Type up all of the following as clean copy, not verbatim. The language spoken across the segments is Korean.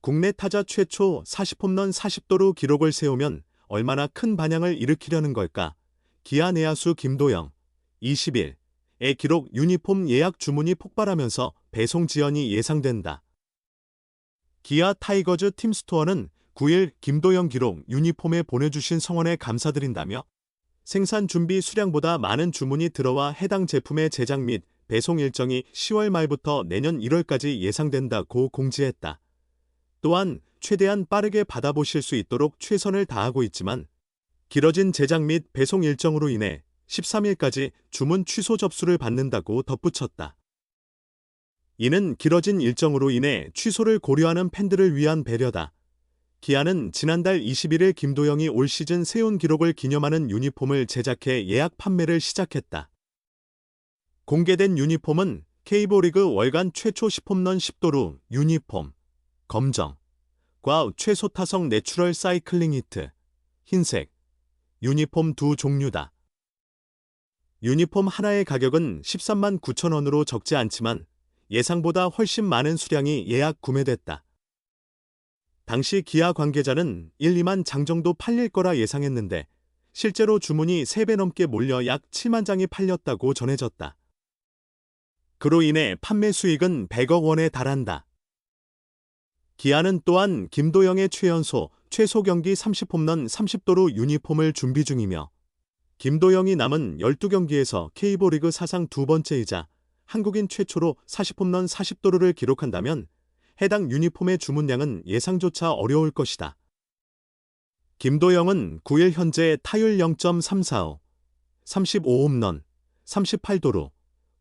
국내 타자 최초 40홈런 40도루 기록을 세우면 얼마나 큰 반향을 일으키려는 걸까? 기아 내야수 김도영, 20일의 기록 유니폼 예약 주문이 폭발하면서 배송 지연이 예상된다. 기아 타이거즈 팀 스토어는 9일 김도영 기록 유니폼에 보내주신 성원에 감사드린다며 생산 준비 수량보다 많은 주문이 들어와 해당 제품의 제작 및 배송 일정이 10월 말부터 내년 1월까지 예상된다고 공지했다. 또한 최대한 빠르게 받아보실 수 있도록 최선을 다하고 있지만 길어진 제작 및 배송 일정으로 인해 13일까지 주문 취소 접수를 받는다고 덧붙였다. 이는 길어진 일정으로 인해 취소를 고려하는 팬들을 위한 배려다. 기아는 지난달 21일 김도영이 올 시즌 세운 기록을 기념하는 유니폼을 제작해 예약 판매를 시작했다. 공개된 유니폼은 K리그 월간 최초 10홈런 10도루 유니폼, 검정과 최소 타석 내추럴 사이클링 히트, 흰색, 유니폼 두 종류다. 유니폼 하나의 가격은 13만 9천 원으로 적지 않지만 예상보다 훨씬 많은 수량이 예약 구매됐다. 당시 기아 관계자는 1, 2만 장 정도 팔릴 거라 예상했는데 실제로 주문이 3배 넘게 몰려 약 7만 장이 팔렸다고 전해졌다. 그로 인해 판매 수익은 100억 원에 달한다. 기아는 또한 김도영의 최연소, 최소 경기 30홈런 30도루 유니폼을 준비 중이며 김도영이 남은 12경기에서 K리그 사상 두 번째이자 한국인 최초로 40홈런 40도루를 기록한다면 해당 유니폼의 주문량은 예상조차 어려울 것이다. 김도영은 9일 현재 타율 0.345, 35홈런, 38도루,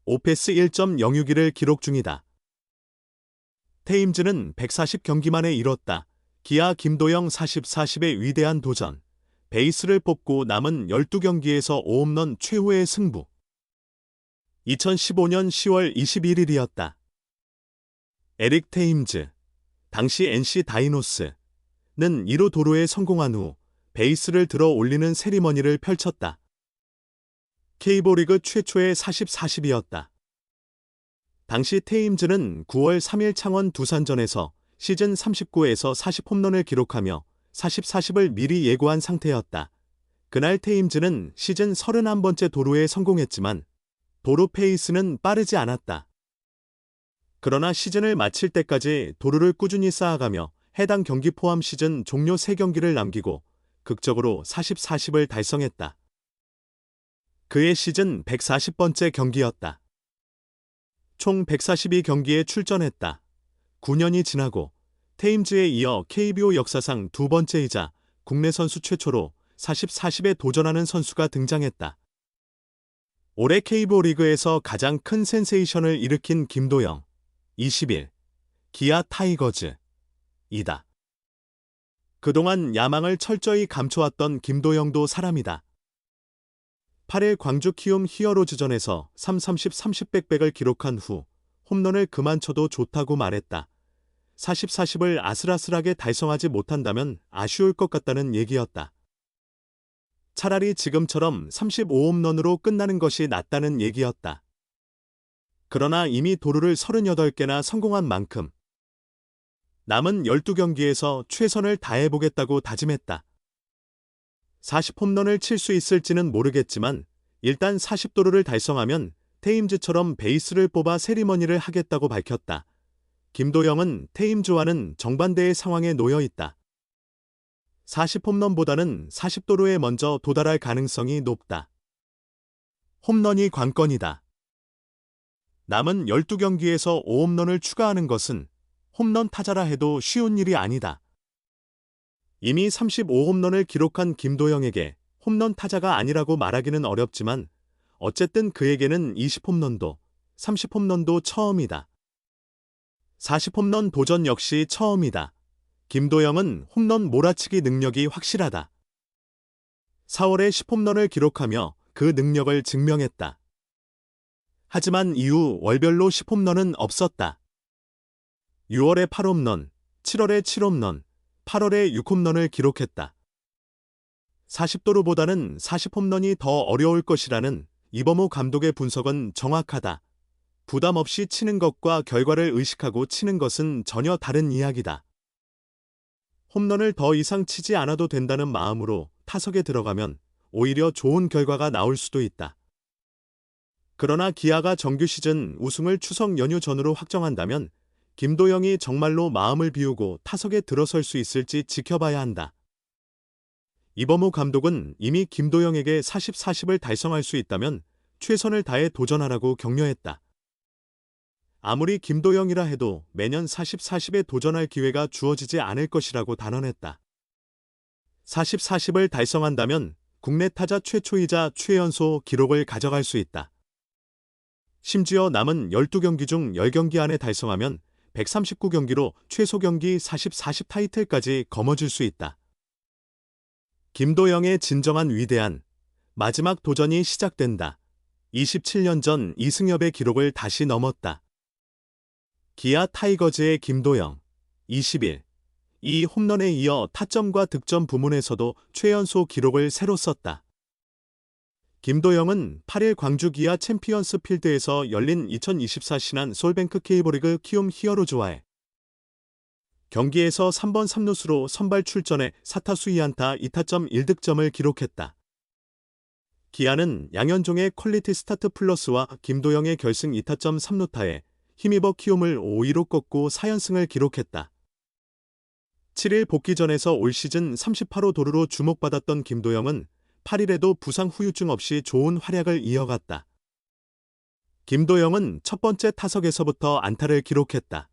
오페스 1.061을 기록 중이다. 테임즈는 140경기 만에 이뤘다. 기아 김도영 40-40의 위대한 도전. 베이스를 뽑고 남은 12경기에서 5홈런 최후의 승부. 2015년 10월 21일이었다. 에릭 테임즈, 당시 NC 다이노스는 1호 도루에 성공한 후 베이스를 들어 올리는 세리머니를 펼쳤다. K리그 최초의 40-40이었다. 당시 테임즈는 9월 3일 창원 두산전에서 시즌 39에서 40홈런을 기록하며 40-40을 미리 예고한 상태였다. 그날 테임즈는 시즌 31번째 도루에 성공했지만 도루 페이스는 빠르지 않았다. 그러나 시즌을 마칠 때까지 도루를 꾸준히 쌓아가며 해당 경기 포함 시즌 종료 3경기를 남기고 극적으로 40-40을 달성했다. 그의 시즌 140번째 경기였다. 총 142경기에 출전했다. 9년이 지나고 테임즈에 이어 KBO 역사상 두 번째이자 국내 선수 최초로 40-40에 도전하는 선수가 등장했다. 올해 KBO 리그에서 가장 큰 센세이션을 일으킨 김도영, 20일, 기아 타이거즈, 이다. 그동안 야망을 철저히 감춰왔던 김도영도 사람이다. 8일 광주 키움 히어로즈전에서 3-30-30-100을 기록한 후 홈런을 그만 쳐도 좋다고 말했다. 40-40을 아슬아슬하게 달성하지 못한다면 아쉬울 것 같다는 얘기였다. 차라리 지금처럼 35홈런으로 끝나는 것이 낫다는 얘기였다. 그러나 이미 도루를 38개나 성공한 만큼 남은 12경기에서 최선을 다해보겠다고 다짐했다. 40홈런을 칠 수 있을지는 모르겠지만 일단 40도루를 달성하면 테임즈처럼 베이스를 뽑아 세리머니를 하겠다고 밝혔다. 김도영은 테임즈와는 정반대의 상황에 놓여 있다. 40홈런보다는 40도루에 먼저 도달할 가능성이 높다. 홈런이 관건이다. 남은 12경기에서 5홈런을 추가하는 것은 홈런 타자라 해도 쉬운 일이 아니다. 이미 35홈런을 기록한 김도영에게 홈런 타자가 아니라고 말하기는 어렵지만 어쨌든 그에게는 20홈런도 30홈런도 처음이다. 40홈런 도전 역시 처음이다. 김도영은 홈런 몰아치기 능력이 확실하다. 4월에 10홈런을 기록하며 그 능력을 증명했다. 하지만 이후 월별로 10홈런은 없었다. 6월에 8홈런, 7월에 7홈런, 8월에 6홈런을 기록했다. 40도루보다는 40홈런이 더 어려울 것이라는 이범호 감독의 분석은 정확하다. 부담 없이 치는 것과 결과를 의식하고 치는 것은 전혀 다른 이야기다. 홈런을 더 이상 치지 않아도 된다는 마음으로 타석에 들어가면 오히려 좋은 결과가 나올 수도 있다. 그러나 기아가 정규 시즌 우승을 추석 연휴 전으로 확정한다면 김도영이 정말로 마음을 비우고 타석에 들어설 수 있을지 지켜봐야 한다. 이범우 감독은 이미 김도영에게 40-40을 달성할 수 있다면 최선을 다해 도전하라고 격려했다. 아무리 김도영이라 해도 매년 40-40에 도전할 기회가 주어지지 않을 것이라고 단언했다. 40-40을 달성한다면 국내 타자 최초이자 최연소 기록을 가져갈 수 있다. 심지어 남은 12경기 중 10경기 안에 달성하면 139경기로 최소 경기 40-40 타이틀까지 거머쥘 수 있다. 김도영의 진정한 위대한 마지막 도전이 시작된다. 27년 전 이승엽의 기록을 다시 넘었다. 기아 타이거즈의 김도영, 20일. 이 홈런에 이어 타점과 득점 부문에서도 최연소 기록을 새로 썼다. 김도영은 8일 광주 기아 챔피언스 필드에서 열린 2024 신한 솔뱅크 K리그 키움 히어로즈와의 경기에서 3번 3루수로 선발 출전해 4타수 2안타 2타점 1득점을 기록했다. 기아는 양현종의 퀄리티 스타트 플러스와 김도영의 결승 2타점 3루타에 힘입어 키움을 5-2로 꺾고 4연승을 기록했다. 7일 복귀전에서 올 시즌 38호 도루로 주목받았던 김도영은 8일에도 부상 후유증 없이 좋은 활약을 이어갔다. 김도영은 첫 번째 타석에서부터 안타를 기록했다.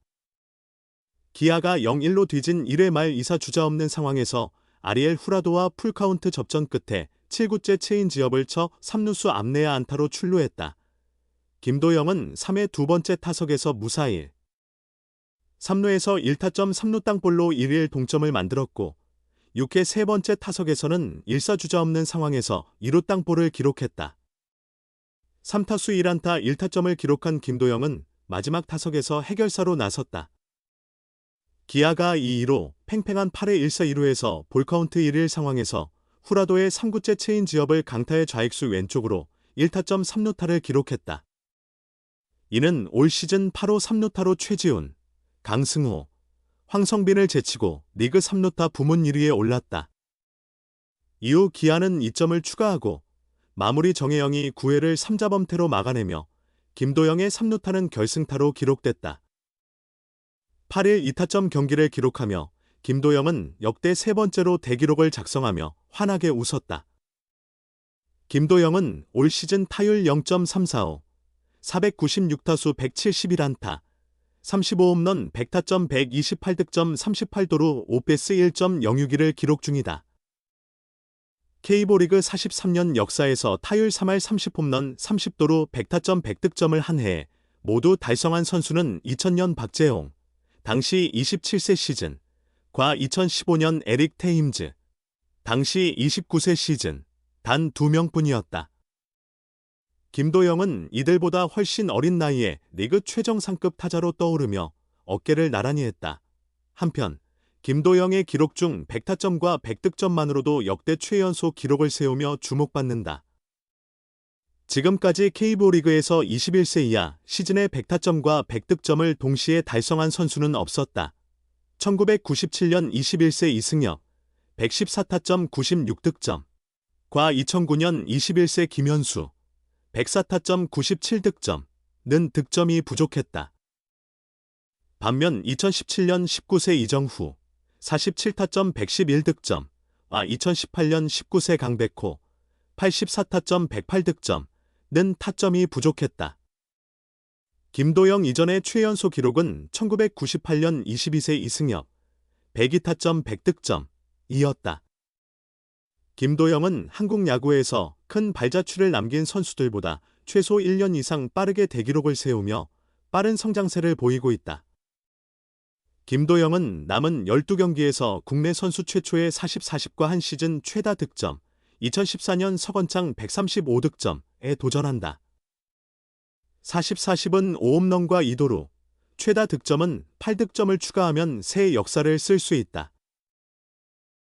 기아가 0-1로 뒤진 1회 말 2사 주자 없는 상황에서 아리엘 후라도와 풀카운트 접전 끝에 7구째 체인지업을 쳐 3루수 앞내야 안타로 출루했다. 김도영은 3회 두 번째 타석에서 무사히 3루에서 1타점 3루 땅볼로 1일 동점을 만들었고 6회 세 번째 타석에서는 1사 주자 없는 상황에서 2루 땅볼을 기록했다. 3타수 1안타 1타점을 기록한 김도영은 마지막 타석에서 해결사로 나섰다. 기아가 2-2로 팽팽한 8회 1사 2루에서 볼카운트 1일 상황에서 후라도의 3구째 체인지업을 강타의 좌익수 왼쪽으로 1타점 3루타를 기록했다. 이는 올 시즌 8호 3루타로 최지훈, 강승호, 황성빈을 제치고 리그 3루타 부문 1위에 올랐다. 이후 기아는 2점을 추가하고 마무리 정혜영이 9회를 3자범퇴로 막아내며 김도영의 3루타는 결승타로 기록됐다. 8일 2타점 경기를 기록하며 김도영은 역대 세 번째로 대기록을 작성하며 환하게 웃었다. 김도영은 올 시즌 타율 0.345, 496타수 171안타, 35홈런 100타점 128득점 38도루 5패스 1.061을 기록 중이다. K리그 43년 역사에서 타율 3할 30홈런 30도루 100타점 100득점을 한 해에 모두 달성한 선수는 2000년 박재홍, 당시 27세 시즌, 과 2015년 에릭 테임즈, 당시 29세 시즌, 단 2명뿐이었다. 김도영은 이들보다 훨씬 어린 나이에 리그 최정상급 타자로 떠오르며 어깨를 나란히 했다. 한편 김도영의 기록 중 100타점과 100득점만으로도 역대 최연소 기록을 세우며 주목받는다. 지금까지 K리그에서 21세 이하 시즌에 100타점과 100득점을 동시에 달성한 선수는 없었다. 1997년 21세 이승엽, 114타점 96득점, 과 2009년 21세 김현수, 104타점 97득점는 득점이 부족했다. 반면 2017년 19세 이정후, 47타점 111득점, 와 2018년 19세 강백호, 84타점 108득점는 타점이 부족했다. 김도영 이전의 최연소 기록은 1998년 22세 이승엽, 102타점 100득점이었다. 김도영은 한국 야구에서 큰 발자취를 남긴 선수들보다 최소 1년 이상 빠르게 대기록을 세우며 빠른 성장세를 보이고 있다. 김도영은 남은 12경기에서 국내 선수 최초의 40-40과 한 시즌 최다 득점, 2014년 서건창 135득점에 도전한다. 40-40은 5홈런과 2도루, 최다 득점은 8득점을 추가하면 새 역사를 쓸 수 있다.